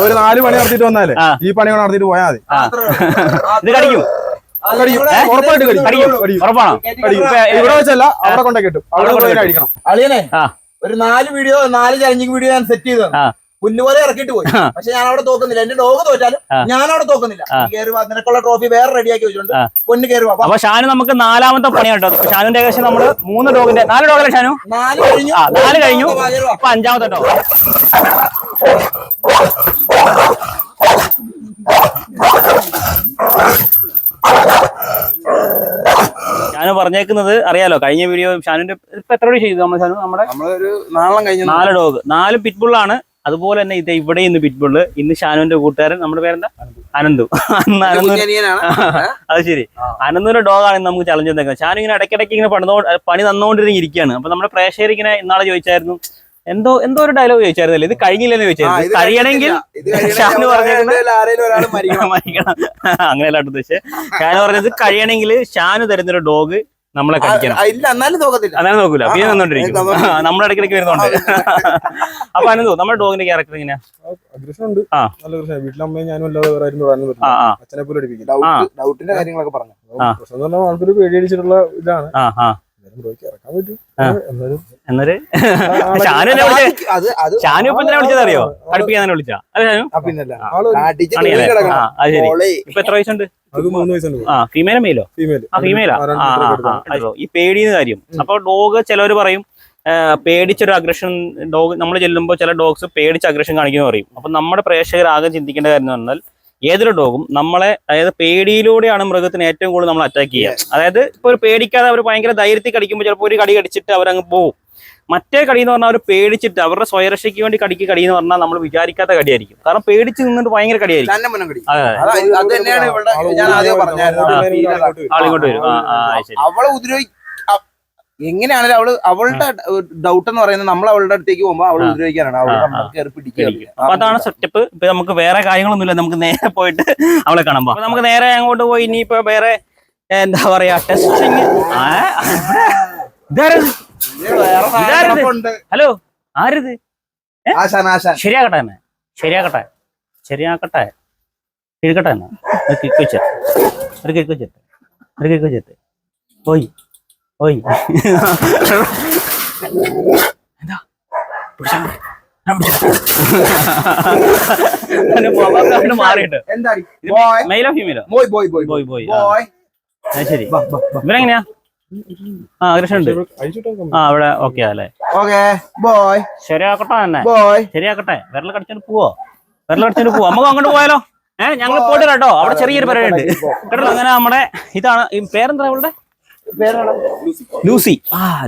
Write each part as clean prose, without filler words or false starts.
ഒരു 4 പണി നടത്തിയിട്ട് വന്നാലേ ഈ പണി നടത്തിയിട്ട് പോയാൽ മതി. ഇത് കടിക്കും, ഉറപ്പായിട്ട് കടിക്കും. ഇവിടെ വെച്ചല്ല, അവിടെ കൊണ്ടേ കിട്ടും. അവിടെ കഴിക്കണം. അളിയനെ ഒരു 4 വീഡിയോ 4 ചലഞ്ചിങ് വീഡിയോ ഞാൻ സെറ്റ് ചെയ്തു പുല്ലുപോലെ ഇറക്കിയിട്ട് പോയി. പക്ഷെ ഞാൻ അവിടെ തോക്കുന്നില്ല. എന്റെ ഡോഗ് തോറ്റാലും ഞാൻ അവിടെ തോക്കുന്നില്ല. കയറി നിനക്കുള്ള ട്രോഫി വേറെ റെഡിയാക്കി വെച്ചിട്ടുണ്ട്. പൊന്ന് കയറി വാ. അപ്പൊ ഷാനു നമുക്ക് 4ാമത്തെ പണി കേട്ടോ. ഷാനുവിന്റെ ഏകദേശം നമ്മള് 3 ഡോഗിന്റെ 4 ഡോഗല്ലേ ഷാനു? 4 കഴിഞ്ഞു. ഇപ്പൊ 5ാമത്തെ ഡോഗ്. ഷാനു പറഞ്ഞേക്കുന്നത് അറിയാലോ, കഴിഞ്ഞ വീഡിയോ ഷാനുവിന്റെ ഇപ്പൊ എത്ര കൂടി ചെയ്തു നമ്മൾ? ഷാനു നമ്മുടെ 4 ഡോഗ്, 4 പിറ്റ്ബുള്ളാണ്. അതുപോലെ തന്നെ ഇത് ഇവിടെ ഇന്ന് പിറ്റ്ബുള്ള്. ഇന്ന് ഷാനുവിന്റെ കൂട്ടുകാരൻ, നമ്മുടെ പേരെന്താ? അനന്തു. അത് ശരി, അനന്തുവിന്റെ ഡോഗാണ് നമുക്ക് ചലഞ്ച് തന്നേക്കുന്നത്. ഷാനു ഇങ്ങനെ ഇടയ്ക്കിടയ്ക്ക് ഇങ്ങനെ പണി തന്നുകൊണ്ടിരിക്കുകയാണ്. അപ്പൊ നമ്മുടെ പ്രേക്ഷകർ ഇങ്ങനെ ഇന്നാളെ ചോദിച്ചായിരുന്നു, എന്തോ ഒരു ഡയലോഗ് ചോദിച്ചായിരുന്നല്ലേ, ഇത് കഴിഞ്ഞില്ലെന്ന് ചോദിച്ചായിരുന്നു. കഴിയണമെങ്കിൽ ഷാനു പറഞ്ഞത് മരിക്കണം, അങ്ങനെയല്ല ഉദ്ദേശിച്ചത്. ഷാനു പറഞ്ഞത് കഴിയണമെങ്കിൽ ഷാനു തരുന്നൊരു ഡോഗ് നമ്മളെ കഴിക്കണം. എന്നാലും നോക്കൂല, പിന്നെ തന്നോണ്ടിരിക്കും. നമ്മുടെ ഇടയ്ക്കിടയ്ക്ക് വരുന്നുണ്ട്. അപ്പൊ അനന്തു, നമ്മുടെ ഡോഗിന്റെ ക്യാരക്ടർ എങ്ങനെയാ? ഡൗട്ടിന്റെ കാര്യങ്ങളൊക്കെ പറഞ്ഞു. ആൾക്കാർ പേടിച്ചിട്ടുള്ള ഇതാണ്. എന്നൊരു ഷാനു ഇപ്പൊ എന്തിനാ വിളിച്ചത് അറിയോ? പഠിപ്പിക്കാൻ വിളിച്ചാ? ഇപ്പൊ എത്ര വയസ്സുണ്ട്? ഫീമെയിലോ മെയിലോ? ഫീമെയിലാ. ഈ പേടിയുന്ന കാര്യം. അപ്പൊ ഡോഗ് ചിലവര് പറയും പേടിച്ചൊരു അഗ്രഷൻ ഡോഗ് നമ്മൾ ചെല്ലുമ്പോൾ ചില ഡോഗ്സ് പേടിച്ച് അഗ്രഷൻ കാണിക്കുന്നു പറയും. അപ്പൊ നമ്മുടെ പ്രേക്ഷകർ ആകെ ചിന്തിക്കേണ്ട കാര്യം എന്ന് പറഞ്ഞാൽ ഏതൊരു ഡോഗും നമ്മളെ, അതായത് പേടിയിലൂടെയാണ് മൃഗത്തിന് ഏറ്റവും കൂടുതൽ നമ്മൾ അറ്റാക്ക് ചെയ്യുക. അതായത് ഇപ്പൊ ഒരു പേടിക്കാതെ അവർ ഭയങ്കര ധൈര്യത്തിൽ കടിക്കുമ്പോൾ ചിലപ്പോൾ ഒരു കടി കടിച്ചിട്ട് അവരങ്ങ് പോകും. മറ്റേ കടി എന്ന് പറഞ്ഞാൽ അവർ പേടിച്ചിട്ട് അവരുടെ സ്വയരക്ഷയ്ക്ക് വേണ്ടി കടി എന്ന് പറഞ്ഞാൽ നമ്മൾ വിചാരിക്കാത്ത കടിയായിരിക്കും. കാരണം പേടിച്ച് നിന്നിട്ട് ഭയങ്കര കടിയായിരിക്കും. ആളിങ്ങോട്ട് വരും. അവളെ ഉപദ്രവിക്കും. എങ്ങനെയാണെങ്കിലും അവളുടെ ഡൗട്ട് എന്ന് പറയുന്നത് നമ്മൾ അവളുടെ അടുത്തേക്ക് പോകുമ്പോൾ അവൾ ഉപദ്രവിക്കാനാണ്. അപ്പൊ അതാണ് സെറ്റപ്പ്. ഇപ്പൊ നമുക്ക് വേറെ കാര്യങ്ങളൊന്നുമില്ല, നമുക്ക് നേരെ പോയിട്ട് അവളെ കാണാം. അപ്പൊ നമുക്ക് നേരെ അങ്ങോട്ട് പോയി ഇനിയിപ്പോ വേറെ എന്താ പറയാ ടെസ്റ്റിങ്. ഹലോ, ആരിത്? ശരിയാക്കട്ടെ തന്നെ, ശരിയാക്കട്ടെ കിഴക്കട്ടെ എന്നാ ഒരു കേക്ക് വെച്ചിട്ട് പോയി എന്താ മാറിയിട്ട് മെയിലോ ഫീമെയിലോ? ശരി, ഇവരെങ്ങനെയാ? കൃഷ്ണുണ്ട്. അവിടെ ഓക്കെ അല്ലേ? ശരിയാക്കട്ടെ തന്നെ, ശരിയാക്കട്ടെ. വിരൽ കടിച്ചോണ്ട് പോവോ? നമുക്ക് അങ്ങോട്ട് പോയാലോ? ഞങ്ങൾ പോയിട്ട് കേട്ടോ, അവിടെ ചെറിയൊരു പരിപാടി ഉണ്ട് കേട്ടോ. അങ്ങനെ നമ്മുടെ ഇതാണ് പേരെന്താ? അവളുടെ ലൂസി.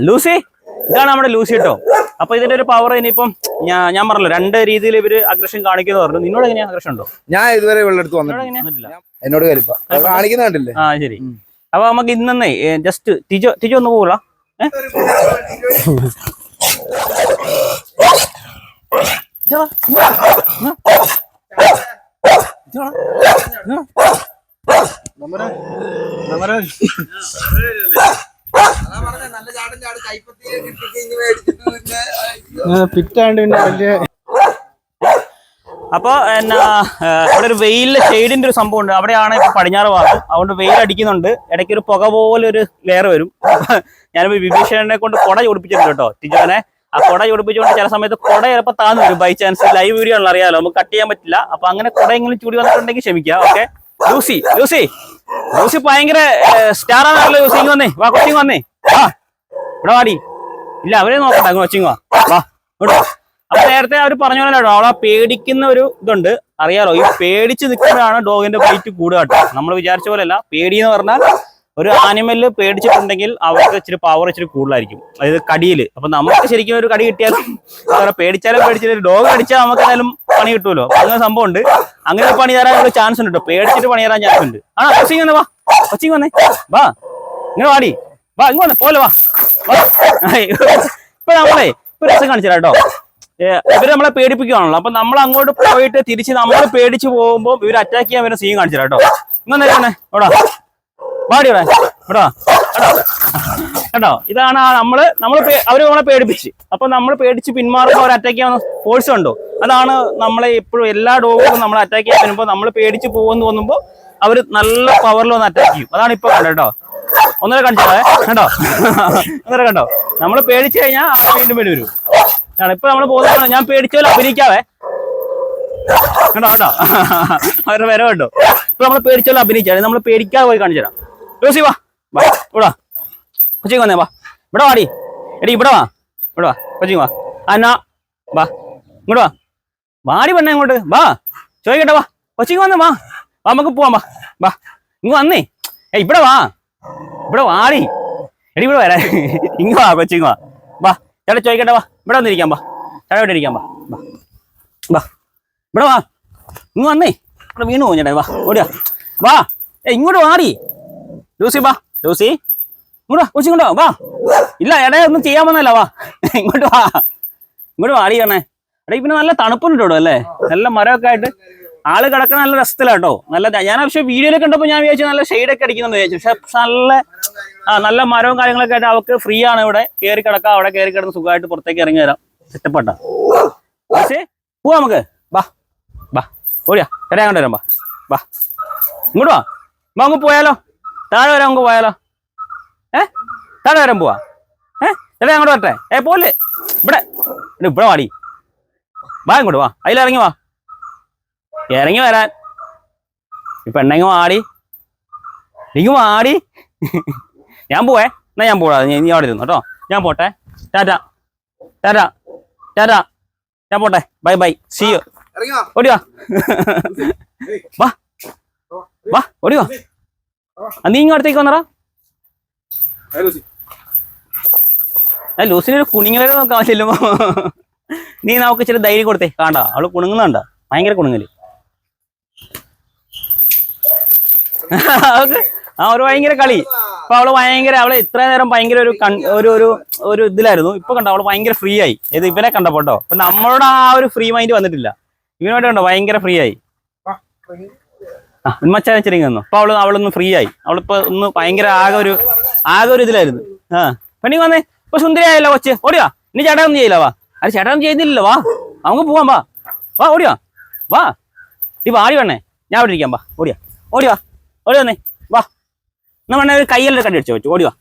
ലൂസി, ഇതാണ് നമ്മുടെ ലൂസി കേട്ടോ. അപ്പൊ ഇതിന്റെ ഒരു പവർ ഇനിയിപ്പം ഞാൻ പറഞ്ഞല്ലോ, 2 രീതിയിൽ ഇവര് അഗ്രഷൻ കാണിക്കുന്ന പറഞ്ഞു. നിന്നോട് എങ്ങനെയാ അഗ്രഷൻ ഉണ്ടോ? ഞാൻ ഇതുവരെ ഇവളുടെ അടുത്ത് വന്നിട്ടില്ല. എന്നോട് കാണിക്കുന്ന കണ്ടില്ലേ? ശരി. അപ്പൊ നമുക്ക് ഇന്നേ ജസ്റ്റ് ടിജോ ഒന്ന് പോകൂല. അപ്പൊ എന്നാ അവിടെ ഒരു വെയിലിന്റെ ഷെയ്ഡിന്റെ ഒരു സംഭവം ഉണ്ട്. അവിടെയാണ് ഇപ്പൊ പടിഞ്ഞാറ് ഭാഗം. അതുകൊണ്ട് വെയിൽ അടിക്കുന്നുണ്ട്. ഇടയ്ക്ക് ഒരു പുക പോലെ ഒരു ലെയർ വരും. ഞാനിപ്പോ വിഭീഷണനെ കൊണ്ട് കുട ചൊടിപ്പിച്ചിട്ടുണ്ട് കേട്ടോ ടിജോനെ. ആ കുട ചൊടിപ്പിച്ചുകൊണ്ട് ചില സമയത്ത് കുട ചിലപ്പോൾ താന്ന് വരും. ബൈ ചാൻസ് ലൈവ് വീഡിയോ ആണല്ലോ, അറിയാലോ, നമുക്ക് കട്ട് ചെയ്യാൻ പറ്റില്ല. അപ്പൊ അങ്ങനെ കുടയെങ്കിലും ചൂടി വന്നിട്ടുണ്ടെങ്കിൽ ക്ഷമിക്കുക. ഓക്കെ. ലൂസി ഭയങ്കര സ്റ്റാർ ആണല്ലോ. ലൂസി ഇങ്ങ് വന്നേ, വാ കൊച്ചിങ് വന്നേ, വാ ഇവിടെ വാടി. ഇല്ല, അവരെ നോക്കട്ടെ, അങ്ങ് കൊച്ചിങ് വാ ഇവിടെ. അപ്പൊ നേരത്തെ അവർ പറഞ്ഞ പോലെ അവളെ പേടിക്കുന്ന ഒരു ഇതുണ്ട്, അറിയാലോ. ഈ പേടിച്ച് നിൽക്കുമ്പോഴാണ് ഡോഗിന്റെ വെയിറ്റ് കൂടുക കേട്ടോ. നമ്മൾ വിചാരിച്ച പോലെയല്ല. പേടി എന്ന് പറഞ്ഞാൽ ഒരു ആനിമല് പേടിച്ചിട്ടുണ്ടെങ്കിൽ അവർക്ക് ഇച്ചിരി പവർ ഇച്ചിരി കൂടുതലായിരിക്കും, അതായത് കടിയില്. അപ്പൊ നമുക്ക് ശരിക്കും ഒരു കടി കിട്ടിയാലും പേടിച്ചാലും ഒരു ഡോഗ് കടിച്ചാൽ നമുക്ക് എന്തായാലും പണി കിട്ടുമല്ലോ. അങ്ങനെ സംഭവം ഉണ്ട്. അങ്ങനെ പണി തരാനുള്ള ചാൻസ് ഉണ്ട് കേട്ടോ. പേടിച്ചിട്ട് പണി തരാൻ ചാൻസ് ഉണ്ട്. കൊച്ചിങ് വന്നേ, വാ കൊച്ചിങ് വന്നേ, വാ ഇങ്ങനെ വാടി, വാ ഇങ്ങ് വന്നേ, പോലെ വാ. ഇപ്പൊ നമ്മളെ ഇപ്പൊ രസം കാണിച്ചു കേട്ടോ. ഇവര് നമ്മളെ പേടിപ്പിക്കുകയാണല്ലോ. അപ്പൊ നമ്മൾ അങ്ങോട്ട് പോയിട്ട് തിരിച്ച് നമ്മൾ പേടിച്ച് പോകുമ്പോൾ ഇവർ അറ്റാക്ക് ചെയ്യാൻ വരുന്ന സീൻ കാണിച്ചു കേട്ടോ. ഇങ്ങനെ ഇവിടെ വാടി, ഇവിടെ കേട്ടോ ഇതാണ് അവര് നമ്മളെ പേടിപ്പിച്ച്. അപ്പൊ നമ്മൾ പേടിച്ച് പിന്മാറുമ്പോൾ അവർ അറ്റാക്ക് ചെയ്യാൻ ഫോഴ്സ് ഉണ്ടോ, അതാണ് നമ്മളെ എപ്പോഴും എല്ലാ ഡോഗും നമ്മൾ അറ്റാക്ക് ചെയ്യാൻ വരുമ്പോൾ നമ്മൾ പേടിച്ച് പോകുമെന്ന് തോന്നുമ്പോൾ അവര് നല്ല പവറിൽ വന്ന് അറ്റാക്ക് ചെയ്യും. അതാണ് ഇപ്പൊ കണ്ടോ കേട്ടോ. ഒന്നര കണ്ടോ കേട്ടോ, ഒന്നര കണ്ടോ. നമ്മൾ പേടിച്ചു കഴിഞ്ഞാൽ അവർ വീണ്ടും വേണ്ടി വരും. ഇപ്പൊ നമ്മൾ പോകുന്ന ഞാൻ പേടിച്ചോലെ അഭിനയിക്കാവേ കേട്ടോ കേട്ടോ. അവരുടെ വരവ് കണ്ടോ. ഇപ്പൊ നമ്മൾ പേടിച്ചോലെ അഭിനയിച്ചാൽ നമ്മൾ പേടിക്കാതെ പോയി കാണിച്ചു തരാം. ലൂസി വാ വാ ഇവിടെ വാ, കൊച്ചിങ് വന്നേ വാ, ഇവിടെ വാടി എടി, ഇവിടെ വാ, ഇവിടെ വാ കൊച്ചിങ് വാ. എന്നാ വാ ഇങ്ങോട്ട് വാ, വാടി പെണ്ണേ ഇങ്ങോട്ട് വാ, ചോദിക്കട്ടെ വാ, കൊച്ചിങ് വന്നേ വാ, വാ നമുക്ക് പോവാം വാ, വാ ഇങ്ങ് വന്നേ. ഇവിടെ വാ, ഇവിടെ വാടി എടി, ഇവിടെ വരാ, ഇങ്ങ് വാ കൊച്ചിങ് വാ, വാ ചേട്ടാ ചോദിക്കട്ടെ വാ, ഇവിടെ വന്നിരിക്കാം വാ, ചേട്ടാ ഇവിടെ ഇരിക്കാം വാ, വാ വാ ഇവിടെ വാ, ഇങ്ങ് വന്നേ, ഇവിടെ വീണു പോകും ചേട്ടാ, വാ ഓടിയാ വാ, ഇങ്ങോട്ട് വാടി ലൂസി, വാ ലൂസി ഇങ്ങോട്ട് വാ, കൊച്ചി ഇങ്ങോട്ടോ വാ, ഇല്ല എടേ ഒന്നും ചെയ്യാൻ വന്നല്ല, വാ ഇങ്ങോട്ട് വാ, ഇങ്ങോട്ട് വാടി കാണേ. എടേ പിന്നെ നല്ല തണുപ്പുണ്ട് കേട്ടോ അല്ലേ, നല്ല മരമൊക്കെ ആയിട്ട് ആള് കിടക്കുന്ന നല്ല രസത്തിലാട്ടോ. നല്ല ഞാൻ പക്ഷെ വീഡിയോയിലൊക്കെ കണ്ടപ്പോൾ ഞാൻ വിചാരിച്ചു നല്ല ഷെയ്ഡൊക്കെ അടിക്കുന്നുണ്ട് വിചാരിച്ചു. പക്ഷെ നല്ല നല്ല മരവും കാര്യങ്ങളൊക്കെ ആയിട്ട് അവർക്ക് ഫ്രീ ആണ്. ഇവിടെ കയറി കിടക്കാം, അവിടെ കയറി കിടന്ന് സുഖമായിട്ട് പുറത്തേക്ക് ഇറങ്ങി വരാം. സെറ്റപ്പാട്ട പക്ഷേ പോവാ നമുക്ക്, വാ വാ ഓടിയാ ചേട്ടാ അങ്ങോട്ട് വരാം, വാ വാ ഇങ്ങോട്ട് വാ, വാ അങ്ങ് പോയാലോ, താഴെ വരാം നമുക്ക് പോയാലോ, താഴെ വരാൻ പോവാ, ചേട്ടാ അങ്ങോട്ട് വരട്ടെ, പോലെ ഇവിടെ ഇവിടെ വാടി, വാ ഇങ്ങോട്ട് വാ, അതിലിറങ്ങി വാ, ഇറങ്ങി വരാൻ ഇപ്പൊ എണ്ണെങ്ങി വാടി, നീങ്ങ് വാടി, ഞാൻ പോവേ, എന്നാ ഞാൻ പോടാ, നീ അവിടെ ഇരുന്നു കേട്ടോ, ഞാൻ പോട്ടെ, ടാറ്റ ടാറ്റ ടാറ്റ, ഞാൻ പോട്ടെ, ബൈ ബൈ, സീ യു, ഓടിവാ വാ വാ ഓടിവാ, നീ ഇങ്ങ് അടുത്തേക്ക് വന്നടാ. ലൂസിനൊരു കുണിങ്ങലൊക്കെ നോക്കാൻ ചെല്ലുമ്പോ നീ നമുക്ക് ഇച്ചിരി ധൈര്യം കൊടുത്തേ, കാണണ്ട അവള് കുണുങ്ങുന്നുണ്ട, ഭയങ്കര കുണുങ്ങല്. ഒരു ഭയങ്കര കളി. അപ്പൊ അവള് ഇത്ര നേരം ഭയങ്കര ഒരു ഇതിലായിരുന്നു. ഇപ്പൊ കണ്ടോ അവള് ഭയങ്കര ഫ്രീ ആയി. ഇത് ഇവനെ കണ്ടപ്പോട്ടോ. അപ്പൊ നമ്മളോട് ആ ഒരു ഫ്രീ മൈൻഡ് വന്നിട്ടില്ല. ഇവനോട് കണ്ടോ ഭയങ്കര ഫ്രീ ആയി. ഉന്മച്ചാരിച്ചിരിങ്ങ തന്നു. അപ്പൊ അവളൊന്ന് ഫ്രീ ആയി. അവളിപ്പോ ഒന്ന് ഭയങ്കര ആകെ ഒരു ഇതിലായിരുന്നു. പെണ്ണി വന്നേ, ഇപ്പൊ സുന്ദരിയായല്ലോ കൊച്ച്, ഓടിയാ. ഇനി ചേട്ടാ ഒന്നും ചെയ്യില്ല, വാ. അത് ചേട്ടാ ഒന്നും ചെയ്യുന്നില്ലല്ലോ, വാ നമുക്ക് പോവാം, വാ വാ ഓടിയാ വാ, ഈ വാടി വേണേ, ഞാൻ ഇവിടെ ഇരിക്കാം, വാ ഓടിയാ ഓടിയാ ഓടി വന്നേ, വാ എന്നാ വേണേ ഒരു കയ്യെല്ലാം കണ്ടി അടിച്ചോ വെച്ചു, ഓടിവാ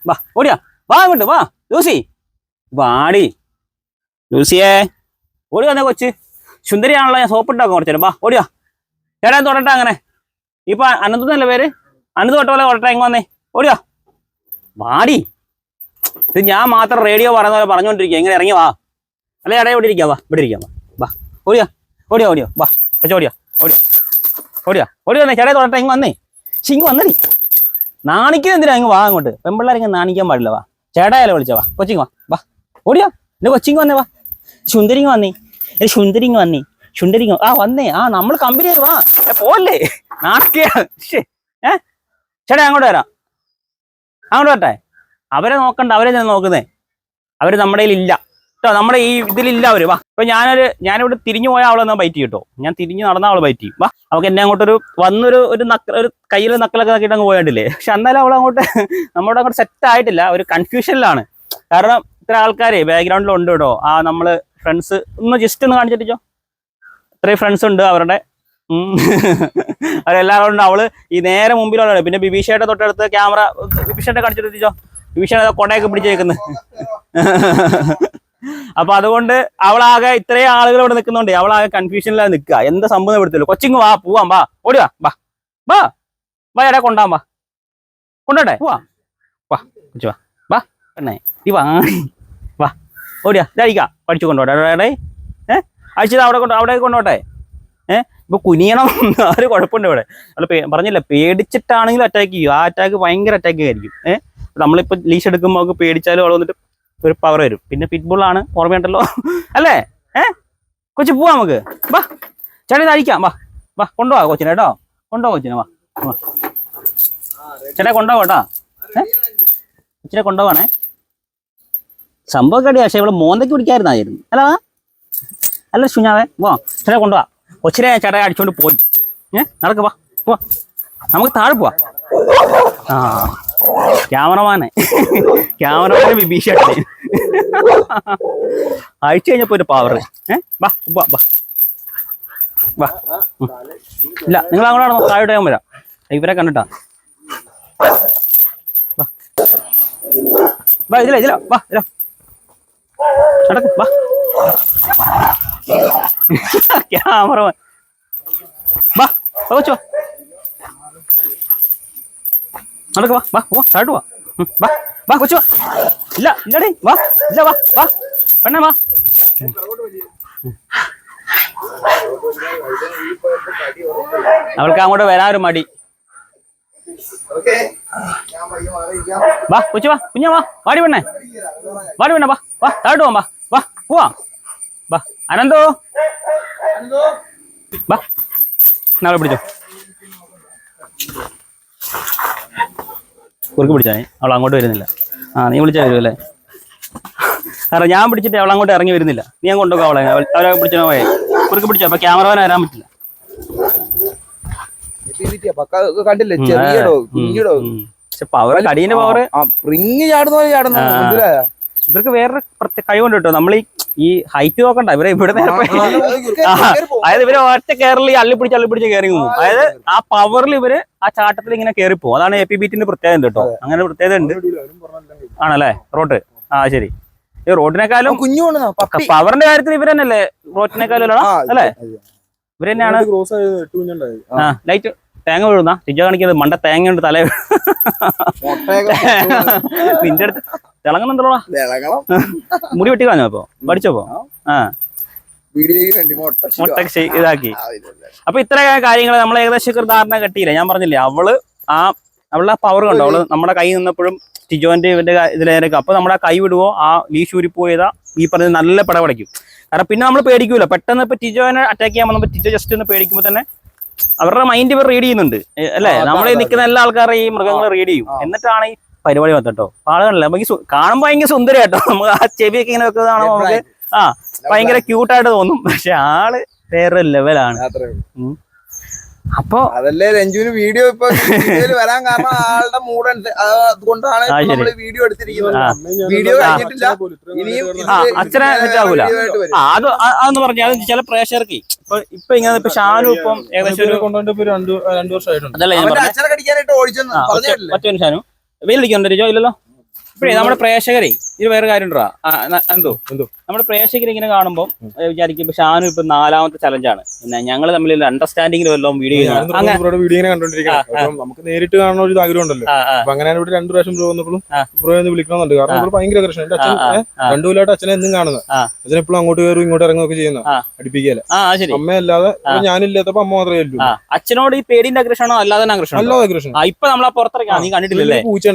വാ ഓടിയാ വാ അങ്ങോട്ട് വാ ലൂസി, വാടി ലൂസിയേ ഓടി വന്നേ കൊച്ച്, സുന്ദരിയാണല്ലോ, ഞാൻ സോപ്പിട്ടാക്കാം കുറച്ചേരം, വാ ഓടിയാ ചേട്ടാ തൊടട്ടെ. അങ്ങനെ ഇപ്പൊ അനന്തന്നല്ലേ പേര്, അനന്ത് തൊട്ട പോലെ തൊടട്ടെ, ഇങ്ങ് വന്നേ ഓടിയാ വാടി. ഇത് ഞാൻ മാത്രം റേഡിയോ പറയുന്ന പോലെ പറഞ്ഞുകൊണ്ടിരിക്കുക, ഇങ്ങനെ ഇറങ്ങി വാ, അല്ലെ ചേട്ടാ ഇവിടെ ഇരിക്കാം, വാ ഇവിടെ ഇരിക്കാം, വാ വാ ഓടിയാ ഓടിയാ ഓടിയോ വാ കൊച്ചു, ഓടിയാ ഓടിയാ ഓടിയാ ഓടി വന്നേ, ചേട്ടാ തൊടട്ടെ, ഇങ്ങ് വന്നേ, പക്ഷെ ഇങ്ങ് വന്നേ, നാണിക്കുന്നത് എന്തിനാ, ഇങ്ങ് വാ അങ്ങോട്ട്, പെമ്പിള്ളേരിങ്ങനെ നാണിക്കാൻ പാടില്ല, വാ ചേട്ടായാലോ വിളിച്ചാ, വാ കൊച്ചിങ് വാ വാ ഓടിയാ എന്റെ കൊച്ചിങ് വന്നേ, വാ സുന്ദരിങ് വന്നേ, സുന്ദരിങ് വന്നേ, സുന്ദരിങ് വന്നേ, നമ്മൾ കമ്പനി വാ, പോവല്ലേ നാണിക്കാ. ചേട്ടാ അങ്ങോട്ട് വരാം, അങ്ങോട്ട് വരട്ടെ. അവരെ നോക്കണ്ട, അവരെ ഞാൻ നോക്കുന്നേ, അവര് നമ്മുടെ കയ്യിലില്ല കേട്ടോ, നമ്മുടെ ഈ ഇതിലില്ല അവര്, വാ. ഇപ്പൊ ഞാനിവിടെ തിരിഞ്ഞു പോയാൽ അവളെന്നാ ബൈറ്റ് കേട്ടോ, ഞാൻ തിരിഞ്ഞു നടന്നാൽ അവള് ബൈറ്റ് ചെയ്യും, വാ. അവൾക്ക് എന്നെ അങ്ങോട്ടൊരു ഒരു കയ്യിൽ നക്കലൊക്കെ നോക്കിയിട്ട് അങ്ങ് പോയിട്ടില്ലേ, പക്ഷെ എന്നാലും അവൾ അങ്ങോട്ട് നമ്മുടെ അങ്ങോട്ട് സെറ്റ് ആയിട്ടില്ല, ഒരു കൺഫ്യൂഷനിലാണ്. കാരണം ഇത്ര ആൾക്കാരെ ബാക്ക്ഗ്രൗണ്ടിലുണ്ട് കേട്ടോ, നമ്മള് ഫ്രണ്ട്സ് ഒന്ന് ജസ്റ്റ് ഒന്ന് കാണിച്ചിട്ടോ, ഇത്രയും ഫ്രണ്ട്സ് ഉണ്ട് അവരുടെ, അവരെല്ലാവരും ഉണ്ട്. അവള് ഈ നേരെ മുമ്പിലുള്ള, പിന്നെ ബിബീഷയുടെ തൊട്ടടുത്ത് ക്യാമറ, ബിബീഷയുടെ കാണിച്ചിട്ടോ, ബിബീഷയുടെ കൊടയൊക്കെ പിടിച്ചേക്കുന്നത്. അപ്പൊ അതുകൊണ്ട് അവളാകെ ഇത്രയും ആളുകൾ ഇവിടെ നിൽക്കുന്നുണ്ട്, അവളാകെ കൺഫ്യൂഷനിലാണ് നിൽക്കുക, എന്താ സംഭവം എടുത്തല്ലോ. കൊച്ചിങ് വാ പോവാം, വാ ഓടിവാ വാ വാ വാ എടാ കൊണ്ടാം, വാ കൊണ്ടോട്ടെ, പോവാ വാ കൊച്ചു വാ വാ എണ്ണേ ഈ വാ വാ ഓടിയാ ഇതായിരിക്കാം, പഠിച്ചു കൊണ്ടോട്ടെ എടേ, അയച്ചത് അവിടെ കൊണ്ടോട്ടെ. ഇപ്പൊ കുനിയണം ഒരു കുഴപ്പമുണ്ട് ഇവിടെ. പറഞ്ഞില്ല, പേടിച്ചിട്ടാണെങ്കിലും അറ്റാക്ക് ചെയ്യും, ആ അറ്റാക്ക് ഭയങ്കര അറ്റാക്ക് ആയിരിക്കും. നമ്മളിപ്പോ ലീഷ് എടുക്കുമ്പോൾ അവർക്ക് പേടിച്ചാലും അവൾ വന്നിട്ട് ഒരു പവർ വരും. പിന്നെ പിറ്റ്ബുള്ളാണ്, ഓർമ്മയുണ്ടല്ലോ അല്ലേ. കൊച്ചു പോവാ നമുക്ക്, വാ ചേട്ടാ ഇതഴിക്കാം, വാ വാ കൊണ്ടുപോവാ കൊച്ചിനെ കേട്ടോ, കൊണ്ടുപോവാ കൊച്ചിനെ, വാ ചേട്ടാ കൊണ്ടുപോവാ കേട്ടോ, കൊച്ചിനെ കൊണ്ടുപോവാണേ. സംഭവം കടിയാ, പക്ഷെ ഇവിടെ മോന്തയ്ക്ക് പിടിക്കായിരുന്നായിരുന്നു അല്ല ശുഞ്ഞാവേ, വാ ചേട്ടാ കൊണ്ടുപോവാ കൊച്ചിനെ, ചേട്ടാ അടിച്ചോണ്ട് പോയി. നടക്ക് വാ പോവാ, നമുക്ക് താഴെ പോവാ. ക്യാമറമാനെ വിഭീഷണേ അയച്ചു കഴിഞ്ഞപ്പോ ഒരു പവർ. വാ വാ വാ വാ. ഇല്ല നിങ്ങൾ അങ്ങോട്ട് നടന്നോ, താഴോട്ട് ഞാൻ വരാം. ഇവരെ കണ്ടിട്ടാ. വാ വാ ഇതില വാ ഇതില നടക്ക് വാ. ക്യാമറമാൻ വാ കൊച്ചു വാ. നടക്ക് വാ വാ വാ താഴോട്ട് വാ. വാ വാ കൊച്ചു വാ. ഇല്ല ഇല്ലടേ വാ. ഇല്ല വാ വാ പെണ്ണേ വാ. അവൾക്ക് അങ്ങോട്ട് വരാനൊരു മടി. വാ കൊച്ചു വാ കുഞ്ഞാ വാ. വാടി പെണ്ണേ വാ വാ താഴോട്ട് വാ. വാ പോവാ വാ. അനന്തോ വാ നാളെ പിടിച്ചോ. കുറുക്ക് പിടിച്ചാ അവൾ അങ്ങോട്ട് വരുന്നില്ല. നീ വിളിച്ചാൽ വരുമല്ലേ? കാരണം ഞാൻ പിടിച്ചിട്ട് അവൾ അങ്ങോട്ട് ഇറങ്ങി വരുന്നില്ല. നീ ഞാൻ കൊണ്ടുപോകാം അവളെ പിടിച്ചോ പോയെ. കുറുക്ക് പിടിച്ചോ. അപ്പൊ ക്യാമറമാൻ വരാൻ പറ്റില്ല. കണ്ടില്ലേ ചെറിയ പക്ഷെ പവർ കടീന്റെ പവർ റിങ് ചാടുന്ന ഇവർക്ക് വേറൊരു കഴിവുണ്ട് കേട്ടോ. നമ്മൾ ഈ ഹൈറ്റ് നോക്കണ്ട, ഇവരെ ഇവിടെ അതായത് ഇവര് ഒറ്റ കയറിൽ അള്ളിപ്പിടിച്ച് കയറി പോകും. അതായത് ആ പവറിൽ ഇവര് ആ ചാട്ടത്തിൽ ഇങ്ങനെ കയറിപ്പോകും. അതാണ് APBTന്റെ പ്രത്യേകത കേട്ടോ. അങ്ങനെ പ്രത്യേകത ഉണ്ട്. ആണല്ലേ റോട്ട്? ശരി. ഈ റോഡിനേക്കാളും പവറിന്റെ കാര്യത്തിൽ ഇവര് തന്നെയല്ലേ റോട്ടിനേക്കാളും അല്ലേ? ഇവര് തന്നെയാണ്. ലൈറ്റ് തേങ്ങ വീഴുന്ന ചിജ കാണിക്കുന്നത് മണ്ട തേങ്ങ ഉണ്ട് തല. നിന്റെ അടുത്ത് തിളങ്ങുന്നുണ്ടോടാ? മുടി വെട്ടി കളഞ്ഞോ ഇപ്പൊ? പഠിച്ചപ്പോ മുട്ട ഇതാക്കി. അപ്പൊ ഇത്ര കാര്യങ്ങൾ നമ്മൾ ഏകദേശം ഒരു ധാരണ കെട്ടിയില്ല. ഞാൻ പറഞ്ഞില്ലേ അവളുടെ പവർ കണ്ടോ? അവള് നമ്മുടെ കൈ നിന്നപ്പോഴും ടിജോന്റെ ഇവന്റെ ഇതിലേക്ക് അപ്പൊ നമ്മുടെ കൈ വിടുവോ ആ ലീഷ് പോയതാ ഈ പറഞ്ഞ നല്ല പടപടയ്ക്കും. കാരണം പിന്നെ നമ്മൾ പേടിക്കൂല. പെട്ടെന്ന് ഇപ്പൊ ടിജോനെ അറ്റാക്ക് ചെയ്യാൻ വന്നപ്പോ ടിജോ ജസ്റ്റ് ഒന്ന് പേടിക്കുമ്പോ തന്നെ അവരുടെ മൈൻഡ് ഇവർ റീഡ് ചെയ്യുന്നുണ്ട് അല്ലേ? നമ്മളെ നിൽക്കുന്ന എല്ലാ ആൾക്കാരും ഈ മൃഗങ്ങൾ റീഡ് ചെയ്യും. എന്നിട്ടാണ് ഈ പരിപാടി വന്നിട്ടോ. ആളുകളല്ല നമുക്ക് കാണുമ്പോ ഭയങ്കര സുന്ദരം കേട്ടോ. നമുക്ക് ആ ചെവിയൊക്കെ ഇങ്ങനെ വെക്കുന്നതാണോ നമുക്ക് ഭയങ്കര ക്യൂട്ടായിട്ട് തോന്നും. പക്ഷെ ആള് വേറെ ലെവലാണ്. അപ്പൊ അതല്ലേ രഞ്ജുവിന് വീഡിയോ ഇപ്പൊ വരാൻ കാരണം ആളുടെ മൂഡ് അതുകൊണ്ടാണ് വീഡിയോ എടുത്തിരിക്കുന്നത്. വീഡിയോ കഴിഞ്ഞിട്ടില്ല. അച്ഛനെ സെറ്റാകൂല. അതെന്ന് പറഞ്ഞാൽ അത് ചില പ്രേക്ഷകർക്ക് ഇപ്പൊ ഇങ്ങനെ ഇപ്പൊ ഷാനു ഇപ്പം ഏകദേശം കൊണ്ടുപോയിട്ട് 2 വർഷമായിട്ടുണ്ട്. അതല്ലേ ഞാൻ മറ്റൊരു ഷാനു വെയിലടിക്കണ്ടോ ഇല്ലല്ലോ. ഇപ്പഴേ നമ്മുടെ പ്രേക്ഷകരെ ഇത് വേറെ കാര്യം ഉണ്ടോ എന്തോ നമ്മുടെ പ്രേക്ഷകർ ഇങ്ങനെ കാണുമ്പോൾ വിചാരിക്കും ഇപ്പൊ ഷാനു ഇപ്പൊ 4ാമത്തെ ചലഞ്ചാണ്. പിന്നെ ഞങ്ങൾ തമ്മിൽ അണ്ടർസ്റ്റാൻഡിംഗിൽ വല്ലതും വീഡിയോ നമുക്ക് നേരിട്ട് കാണുന്ന ഒരു ആഗ്രഹം ഉണ്ടല്ലോ. അപ്പൊ അങ്ങനെയാണ് ഇവിടെ 2 പ്രാവശ്യം വന്നപ്പോഴും ഒന്ന് വിളിക്കണമെന്നുണ്ട്. കാരണം ഇവിടെ ഭയങ്കര കൃഷ്ണൻ. എന്റെ അച്ഛൻ 2 കൊല്ലമായിട്ട് അച്ഛനെ എന്നും കാണുന്നത്. അച്ഛൻ എപ്പോഴും അങ്ങോട്ട് കയറും ഇങ്ങോട്ട് ഇറങ്ങുകയൊക്കെ ചെയ്യുന്ന അടുപ്പിക്കല. അമ്മയല്ലാതെ ഞാനില്ലാത്തപ്പോ അമ്മ മാത്രമേ ഉള്ളൂ. അച്ഛനോട് ഈ പേടിന്റെ അഗ്രഷണോ അല്ലാതെ അഗ്രഷണോ? അല്ലാതെ അഗ്രഷൻ. ഇപ്പൊ നമ്മളാ പുറത്തിറങ്ങാ നീ കണ്ടിട്ടില്ലേ? പൂച്ച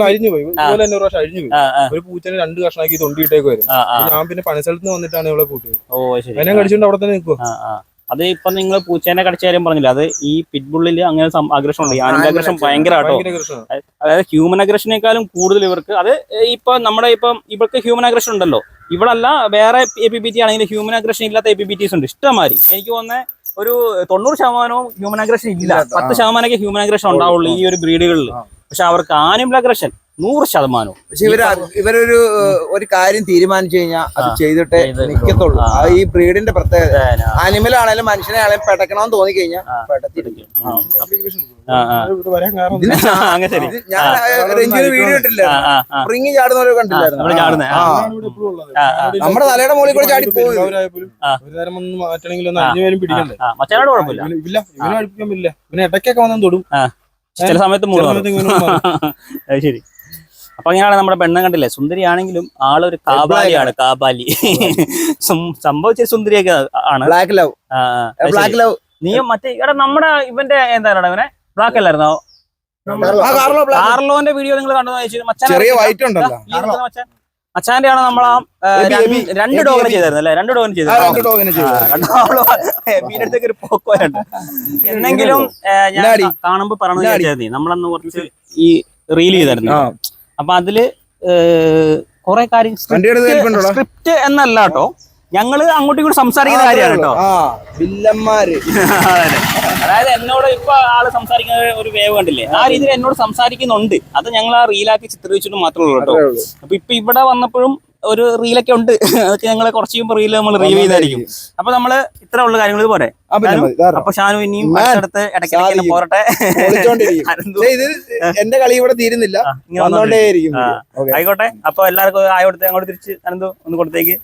അഴിഞ്ഞു പോയി. ഇതുപോലെ 2 പ്രാവശ്യം അഴിഞ്ഞു പോയി. ഒരു പൂച്ചനെ 2 കഷ്ണാക്കി തൊണ്ടിയിട്ടേക്ക് വരും. ഞാൻ പിന്നെ പണിസ്ഥലത്ത് വന്നിട്ടാണ് ഇവിടെ പൂട്ടത്. അതിനെ കടിച്ചുകൊണ്ട് അവിടെ തന്നെ നിൽക്കുക. അത് ഇപ്പൊ നിങ്ങൾ പൂച്ചേനെ കടിച്ച കാര്യം പറഞ്ഞില്ല. അത് ഈ പിറ്റ്ബുള്ളിൽ അങ്ങനെ അഗ്രഷൻ ഉണ്ട്. ആനിമൽ അഗ്രഷൻ ഭയങ്കര കേട്ടോ. അതായത് ഹ്യൂമൻ അഗ്രഷനേക്കാളും കൂടുതൽ ഇവർക്ക് അത് ഇപ്പൊ നമ്മുടെ ഇവർക്ക് ഹ്യൂമൻ അഗ്രഷൻ ഉണ്ടല്ലോ. ഇവളല്ല വേറെ APBT ആണെങ്കിൽ ഹ്യൂമൻ അഗ്രഷൻ ഇല്ലാത്ത APBTs ഉണ്ട് ഇഷ്ടംമാതിരി. എനിക്ക് തോന്നുന്നത് ഒരു 90% ഹ്യൂമൻ അഗ്രഷൻ ഇല്ല. 10% ഹ്യൂമൻ അഗ്രഷൻ ഉണ്ടാവുള്ളൂ ഈ ഒരു ബ്രീഡുകളിൽ. പക്ഷെ അവർക്ക് ആനിമൽ അഗ്രഷൻ 100%. പക്ഷെ ഇവരൊരു കാര്യം തീരുമാനിച്ചു കഴിഞ്ഞാൽ അത് ചെയ്തിട്ടേ നിൽക്കത്തുള്ളൂ. ഈ ബ്രീഡിന്റെ പ്രത്യേകത ആനിമൽ ആണെങ്കിലും മനുഷ്യനെ ആണെങ്കിലും പെടക്കണമെന്ന് തോന്നിക്കഴിഞ്ഞാൽ പെടത്തിരിക്കും. ഞാൻ രഞ്ജുവിന് വീഡിയോ ഇട്ടില്ല. സ്പ്രിങ് ചാടുന്നവരെ കണ്ടില്ലായിരുന്നു. നമ്മുടെ തലയുടെ മുകളിൽ കൂടെ ചാടി പോയി. പിന്നെ ഇടയ്ക്കൊക്കെ വന്നു തൊടും. ചില സമയത്ത് ശരി. അപ്പൊ അങ്ങനെയാണ് നമ്മുടെ പെണ്ണെ കണ്ടില്ലേ? സുന്ദരിയാണെങ്കിലും ആളൊരു കാബാലിയാണ്. കാബാലി സംഭവിച്ച സുന്ദരിയൊക്കെ ആണ്. നീ മറ്റേ നമ്മുടെ ഇവന്റെ എന്താണ് ഇവനെ ബ്ലാക്ക് അല്ലായിരുന്നോ? കാർലോന്റെ വീഡിയോ നിങ്ങൾ കണ്ടു മച്ചാന്റെ ആണ് നമ്മളാ 2 ഡോഗിനെ ചെയ്തായിരുന്നു അല്ലെ? 2 ഡോഗിനെ ചെയ്തു. ഒരു പോക്കോയുണ്ട്. എന്നെങ്കിലും ഞാൻ കാണുമ്പോ പറഞ്ഞു വിചാരിച്ചാൽ നമ്മളന്ന് കുറച്ച് ഈ റീൽ ചെയ്തായിരുന്നു. അപ്പൊ അതില് കുറെ കാര്യം സ്ക്രിപ്റ്റ് എന്നല്ല കേട്ടോ, ഞങ്ങള് അങ്ങോട്ടും ഇങ്ങോട്ടും സംസാരിക്കുന്ന കാര്യമാണ് കേട്ടോ. അതായത് എന്നോട് ഇപ്പൊ ആള് സംസാരിക്കുന്ന ഒരു വേവ് കണ്ടില്ലേ, ആ രീതിയിൽ എന്നോട് സംസാരിക്കുന്നുണ്ട്. അത് ഞങ്ങൾ ആ റീലാക്കി ചിത്രീകരിച്ചിട്ട് മാത്രമേ ഉള്ളൂ കേട്ടോ. അപ്പൊ ഇപ്പൊ ഇവിടെ വന്നപ്പോഴും ഒരു റീലൊക്കെ ഉണ്ട്, അതൊക്കെ ഞങ്ങളെ കുറച്ച് കഴിയുമ്പോൾ റീല് നമ്മൾ റിവ്യൂ ചെയ്തായിരിക്കും. അപ്പൊ നമ്മള് ഇത്ര ഉള്ള കാര്യങ്ങൾ പോരെ. അപ്പൊ ഷാനു ഇനിയും അടുത്ത് ഇടയ്ക്കിടയ്ക്ക് പോരട്ടെ. ഇത് എന്റെ കളി ഇവിടെ തീരുന്നില്ല, ആയിക്കോട്ടെ. അപ്പൊ എല്ലാവർക്കും ആയ കൊടുത്ത് അങ്ങോട്ട് തിരിച്ച് അനന്തു ഒന്ന് കൊടുത്തേക്ക്.